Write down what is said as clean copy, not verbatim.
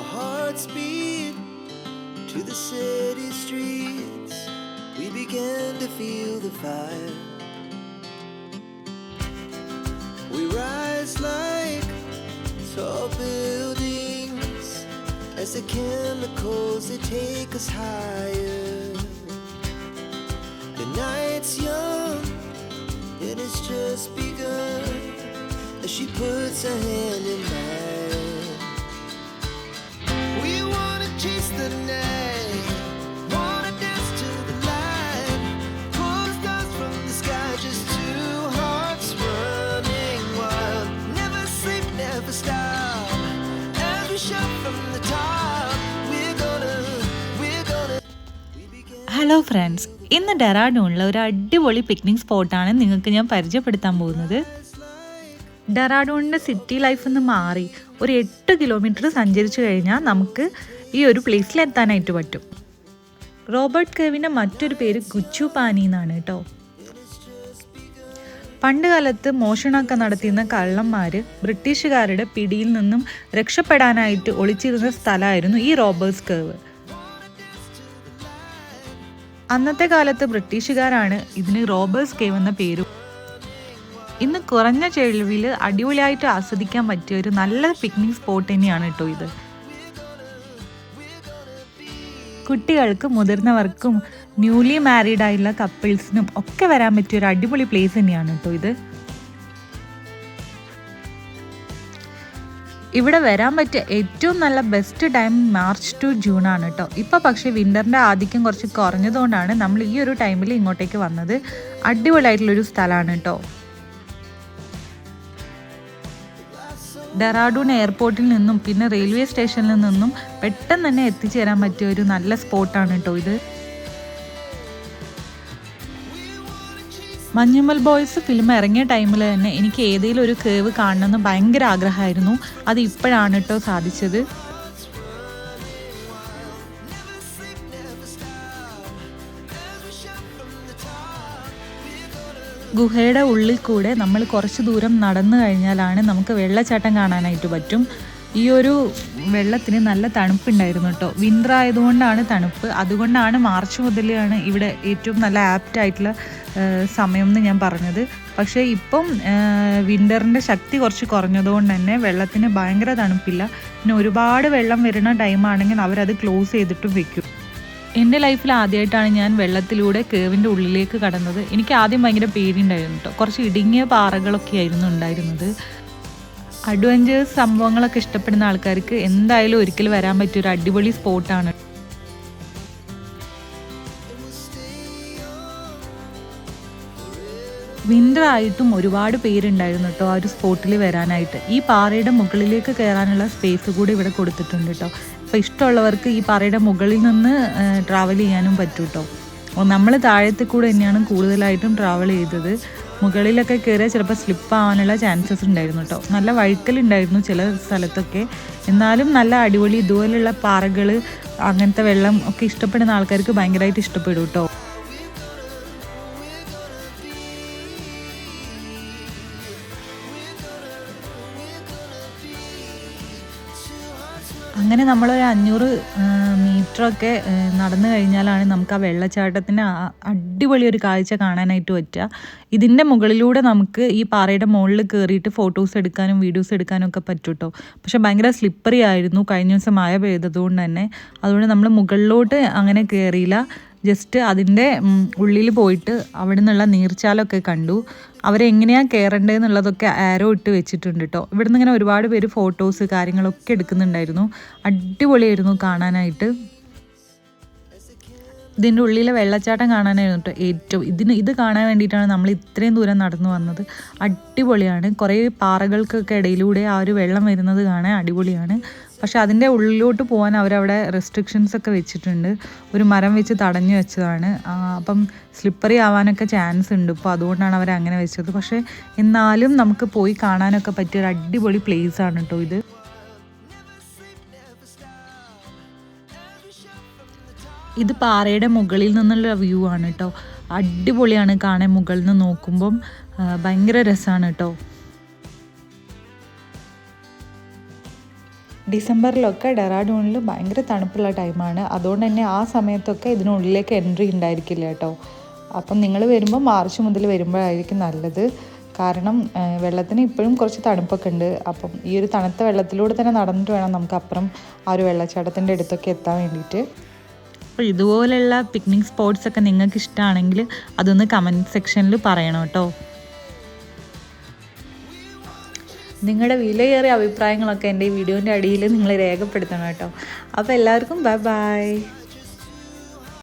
Our hearts beat to the city streets. We began to feel the fire. We rise like tall buildings as the chemicals they take us higher. The night's young and it's just begun as she puts her hand in mine. We wanna chase the night, wanna dance to the light, pull the stars from the sky, just two hearts running wild. Never sleep, never stop, as we shout from the top. We're gonna hello friends, ഇന്ന് ഡെറാഡൂണിലെ ഒരു അടിപൊളി picnic സ്പോട്ടാണ് നിങ്ങൾക്ക് ഞാൻ പരിചയപ്പെടുത്താൻ പോകുന്നത്. ഡെറാഡൂണിൻ്റെ city ലൈഫിൽ നിന്ന് മാറി ഒരു 8 കിലോമീറ്റർ സഞ്ചരിച്ചു കഴിഞ്ഞാൽ നമുക്ക് ഈ ഒരു പ്ലേസിൽ എത്താനായിട്ട് പറ്റും. റോബർട്ട് കേവിൻ്റെ മറ്റൊരു പേര് ഗുച്ചു പാനി എന്നാണ് കേട്ടോ. പണ്ട് കാലത്ത് മോഷണമൊക്കെ നടത്തിയിരുന്ന കള്ളന്മാർ ബ്രിട്ടീഷുകാരുടെ പിടിയിൽ നിന്നും രക്ഷപ്പെടാനായിട്ട് ഒളിച്ചിരുന്ന സ്ഥലമായിരുന്നു ഈ റോബേഴ്സ് കേവ്. അന്നത്തെ കാലത്ത് ബ്രിട്ടീഷുകാരാണ് ഇതിന് റോബേഴ്സ് കേവ് എന്ന പേരും. ഇന്ന് കുറഞ്ഞ ചെലവിൽ അടിപൊളിയായിട്ട് ആസ്വദിക്കാൻ പറ്റിയ ഒരു നല്ല പിക്നിക് സ്പോട്ട് തന്നെയാണ് കേട്ടോ ഇത്. കുട്ടികൾക്ക്, മുതിർന്നവർക്കും, ന്യൂലി മാരീഡ് ആയിട്ടുള്ള കപ്പിൾസിനും ഒക്കെ വരാൻ പറ്റിയ ഒരു അടിപൊളി പ്ലേസ് തന്നെയാണ് കേട്ടോ ഇത്. ഇവിടെ വരാൻ പറ്റിയ ഏറ്റവും നല്ല best time March to June ആണ് കേട്ടോ. ഇപ്പോൾ പക്ഷേ വിൻ്ററിൻ്റെ ആധിക്യം കുറച്ച് കുറഞ്ഞതുകൊണ്ടാണ് നമ്മൾ ഈ ഒരു ടൈമിൽ ഇങ്ങോട്ടേക്ക് വന്നത്. അടിപൊളിയായിട്ടുള്ളൊരു സ്ഥലമാണ് കേട്ടോ. ഡെറാഡൂൺ എയർപോർട്ടിൽ നിന്നും പിന്നെ റെയിൽവേ സ്റ്റേഷനിൽ നിന്നും പെട്ടെന്ന് തന്നെ എത്തിച്ചേരാൻ പറ്റിയ ഒരു നല്ല സ്പോട്ടാണ് കേട്ടോ ഇത്. മഞ്ഞുമൽ ബോയ്സ് ഫിലിം ഇറങ്ങിയ ടൈമിൽ തന്നെ എനിക്ക് ഏതെങ്കിലും ഒരു കേവ് കാണണമെന്ന് ഭയങ്കര ആഗ്രഹമായിരുന്നു. അത് ഇപ്പോഴാണ് കേട്ടോ സാധിച്ചത്. ഗുഹയുടെ ഉള്ളിൽ കൂടെ നമ്മൾ കുറച്ച് ദൂരം നടന്നു കഴിഞ്ഞാലാണ് നമുക്ക് വെള്ളച്ചാട്ടം കാണാനായിട്ട് പറ്റും. ഈ ഒരു വെള്ളത്തിന് നല്ല തണുപ്പുണ്ടായിരുന്നു കേട്ടോ. വിൻ്റർ ആയതുകൊണ്ടാണ് തണുപ്പ്. അതുകൊണ്ടാണ് മാർച്ച് മുതലാണ് ഇവിടെ ഏറ്റവും നല്ല ആപ്റ്റായിട്ടുള്ള സമയം എന്ന് ഞാൻ പറഞ്ഞത്. പക്ഷേ ഇപ്പം വിൻ്ററിൻ്റെ ശക്തി കുറച്ച് കുറഞ്ഞതുകൊണ്ട് തന്നെ വെള്ളത്തിന് ഭയങ്കര തണുപ്പില്ല. പിന്നെ ഒരുപാട് വെള്ളം വരുന്ന ടൈമാണെങ്കിൽ അവരത് ക്ലോസ് ചെയ്തിട്ടും വെക്കും. എൻ്റെ ലൈഫിൽ ആദ്യമായിട്ടാണ് ഞാൻ വെള്ളത്തിലൂടെ കേവിൻ്റെ ഉള്ളിലേക്ക് കടന്നത്. എനിക്ക് ആദ്യം ഭയങ്കര പേടിയുണ്ടായിരുന്നു കേട്ടോ. കുറച്ച് ഇടുങ്ങിയ പാറകളൊക്കെ ആയിരുന്നു ഉണ്ടായിരുന്നത്. അഡ്വഞ്ചേഴ്സ് സംഭവങ്ങളൊക്കെ ഇഷ്ടപ്പെടുന്ന ആൾക്കാർക്ക് എന്തായാലും ഒരിക്കൽ വരാൻ പറ്റിയൊരു അടിപൊളി സ്പോട്ടാണ്. വിൻ്റർ ആയിട്ടും ഒരുപാട് പേരുണ്ടായിരുന്നു കേട്ടോ ആ ഒരു സ്പോട്ടിൽ വരാനായിട്ട്. ഈ പാറയുടെ മുകളിലേക്ക് കയറാനുള്ള സ്പേസ് കൂടി ഇവിടെ കൊടുത്തിട്ടുണ്ട് കേട്ടോ. അപ്പോൾ ഇഷ്ടമുള്ളവർക്ക് ഈ പാറയുടെ മുകളിൽ നിന്ന് ട്രാവൽ ചെയ്യാനും പറ്റും കേട്ടോ. നമ്മൾ താഴത്തെ കൂടെ തന്നെയാണ് കൂടുതലായിട്ടും ട്രാവൽ ചെയ്തത്. മുകളിലൊക്കെ കയറിയാൽ ചിലപ്പോൾ സ്ലിപ്പ് ആവാനുള്ള ചാൻസസ് ഉണ്ടായിരുന്നു കേട്ടോ. നല്ല വഴുക്കലുണ്ടായിരുന്നു ചില സ്ഥലത്തൊക്കെ. എന്നാലും നല്ല അടിപൊളി ഇതുപോലുള്ള പാറകൾ, അങ്ങനത്തെ വെള്ളം ഒക്കെ ഇഷ്ടപ്പെടുന്ന ആൾക്കാർക്ക് ഭയങ്കരമായിട്ട് ഇഷ്ടപ്പെടും കേട്ടോ. അങ്ങനെ നമ്മളൊരു 500 മീറ്ററൊക്കെ നടന്നു കഴിഞ്ഞാലാണ് നമുക്ക് ആ വെള്ളച്ചാട്ടത്തിന് അടിപൊളി ഒരു കാഴ്ച കാണാനായിട്ട് പറ്റുക. ഇതിൻ്റെ മുകളിലൂടെ നമുക്ക് ഈ പാറയുടെ മുകളിൽ കയറിയിട്ട് ഫോട്ടോസ് എടുക്കാനും വീഡിയോസ് എടുക്കാനും ഒക്കെ പറ്റും കേട്ടോ. പക്ഷെ ഭയങ്കര സ്ലിപ്പറി ആയിരുന്നു കഴിഞ്ഞ ദിവസം മഴ പെയ്തതുകൊണ്ട് തന്നെ. അതുകൊണ്ട് നമ്മൾ മുകളിലോട്ട് അങ്ങനെ കയറിയില്ല. ജസ്റ്റ് അതിൻ്റെ ഉള്ളിൽ പോയിട്ട് അവിടെ നിന്നുള്ള നീർച്ചാലൊക്കെ കണ്ടു. അവരെങ്ങനെയാണ് കയറേണ്ടതെന്നുള്ളതൊക്കെ ആരോ ഇട്ട് വെച്ചിട്ടുണ്ട് കേട്ടോ. ഇവിടെ നിന്ന് ഇങ്ങനെ ഒരുപാട് പേര് ഫോട്ടോസ് കാര്യങ്ങളൊക്കെ എടുക്കുന്നുണ്ടായിരുന്നു. അടിപൊളിയായിരുന്നു കാണാനായിട്ട്. ഇതിൻ്റെ ഉള്ളിലെ വെള്ളച്ചാട്ടം കാണാനായിരുന്നു കേട്ടോ ഇത് കാണാൻ വേണ്ടിയിട്ടാണ് നമ്മൾ ഇത്രയും ദൂരം നടന്നു വന്നത്. അടിപൊളിയാണ്. കുറേ പാറകൾക്കൊക്കെ ഇടയിലൂടെ ആ ഒരു വെള്ളം വരുന്നത് കാണാൻ അടിപൊളിയാണ്. പക്ഷെ അതിൻ്റെ ഉള്ളിലോട്ട് പോകാൻ അവരവിടെ റെസ്ട്രിക്ഷൻസ് ഒക്കെ വെച്ചിട്ടുണ്ട്. ഒരു മരം വെച്ച് തടഞ്ഞു വെച്ചതാണ്. അപ്പം സ്ലിപ്പറി ആവാനൊക്കെ ചാൻസ് ഉണ്ട്. ഇപ്പോൾ അതുകൊണ്ടാണ് അവർ അങ്ങനെ വെച്ചത്. പക്ഷേ എന്നാലും നമുക്ക് പോയി കാണാനൊക്കെ പറ്റിയൊരു അടിപൊളി പ്ലേസ് ആണ് കേട്ടോ ഇത്. ഇത് പാറയുടെ മുകളിൽ നിന്നുള്ള വ്യൂ ആണ് കേട്ടോ. അടിപൊളിയാണ് കാണാൻ. മുകളിൽ നിന്ന് നോക്കുമ്പം ഭയങ്കര രസമാണ് കേട്ടോ. ഡിസംബറിലൊക്കെ ഡെറാഡൂണിൽ ഭയങ്കര തണുപ്പുള്ള ടൈമാണ്. അതുകൊണ്ട് തന്നെ ആ സമയത്തൊക്കെ ഇതിനുള്ളിലേക്ക് എൻട്രി ഉണ്ടായിരിക്കില്ല കേട്ടോ. അപ്പം നിങ്ങൾ വരുമ്പോൾ മാർച്ച് മുതൽ വരുമ്പോഴായിരിക്കും നല്ലത്. കാരണം വെള്ളത്തിന് ഇപ്പോഴും കുറച്ച് തണുപ്പൊക്കെ ഉണ്ട്. അപ്പം ഈ ഒരു തണുത്ത വെള്ളത്തിലൂടെ തന്നെ നടന്നിട്ട് വേണം നമുക്ക് അപ്പുറം ആ ഒരു വെള്ളച്ചാട്ടത്തിൻ്റെ അടുത്തൊക്കെ എത്താൻ വേണ്ടിയിട്ട്. അപ്പോൾ ഇതുപോലെയുള്ള പിക്നിക് സ്പോട്ട്സൊക്കെ നിങ്ങൾക്ക് ഇഷ്ടമാണെങ്കിൽ അതൊന്ന് കമൻറ്റ് സെക്ഷനിൽ പറയണം കേട്ടോ. നിങ്ങളുടെ വിലയേറിയ അഭിപ്രായങ്ങളൊക്കെ എൻ്റെ ഈ വീഡിയോൻ്റെ അടിയിൽ നിങ്ങൾ രേഖപ്പെടുത്തണം കേട്ടോ. അപ്പോൾ എല്ലാവർക്കും ബൈ ബൈ.